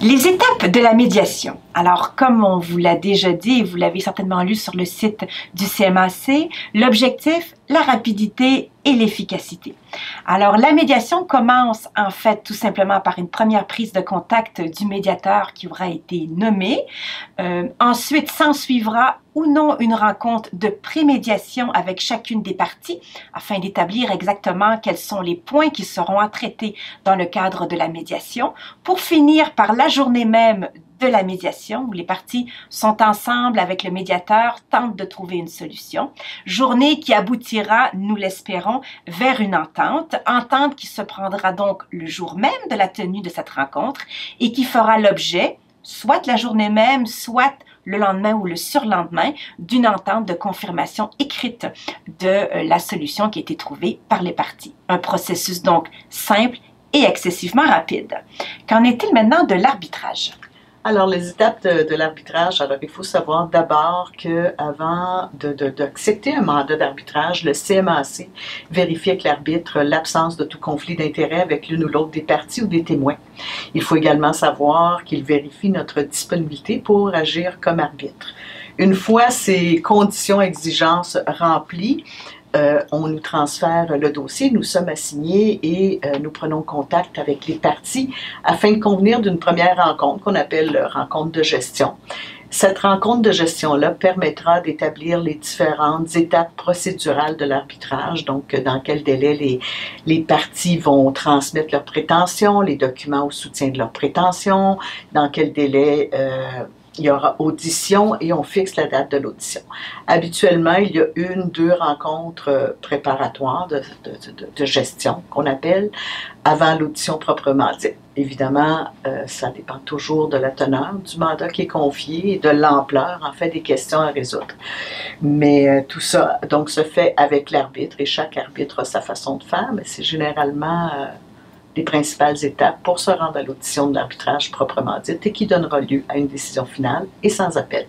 Les étapes de la médiation. Alors, comme on vous l'a déjà dit et vous l'avez certainement lu sur le site du CMAC, l'objectif, la rapidité et l'efficacité. Alors, la médiation commence en fait tout simplement par une première prise de contact du médiateur qui aura été nommé. Ensuite, s'ensuivra ou non une rencontre de prémédiation avec chacune des parties afin d'établir exactement quels sont les points qui seront à traiter dans le cadre de la médiation pour finir par la journée même de la médiation où les parties sont ensemble avec le médiateur, tentent de trouver une solution. Journée qui aboutira, nous l'espérons, vers une entente qui se prendra donc le jour même de la tenue de cette rencontre et qui fera l'objet, soit la journée même, soit le lendemain ou le surlendemain, d'une entente de confirmation écrite de la solution qui a été trouvée par les parties. Un processus donc simple et excessivement rapide. Qu'en est-il maintenant de l'arbitrage? Alors, les étapes de l'arbitrage, alors il faut savoir d'abord qu'avant d'accepter un mandat d'arbitrage, le CMAC vérifie avec l'arbitre l'absence de tout conflit d'intérêt avec l'une ou l'autre des parties ou des témoins. Il faut également savoir qu'il vérifie notre disponibilité pour agir comme arbitre. Une fois ces conditions, exigences remplies, on nous transfère le dossier, nous sommes assignés et nous prenons contact avec les parties afin de convenir d'une première rencontre qu'on appelle rencontre de gestion. Cette rencontre de gestion-là permettra d'établir les différentes étapes procédurales de l'arbitrage, donc dans quel délai les parties vont transmettre leurs prétentions, les documents au soutien de leurs prétentions, dans quel délai il y aura audition et on fixe la date de l'audition. Habituellement, il y a deux rencontres préparatoires de gestion qu'on appelle avant l'audition proprement dite. Évidemment, ça dépend toujours de la teneur du mandat qui est confié et de l'ampleur, en fait, des questions à résoudre. Mais tout ça, donc, se fait avec l'arbitre et chaque arbitre a sa façon de faire, mais c'est généralement les principales étapes pour se rendre à l'audition de l'arbitrage proprement dite et qui donnera lieu à une décision finale et sans appel.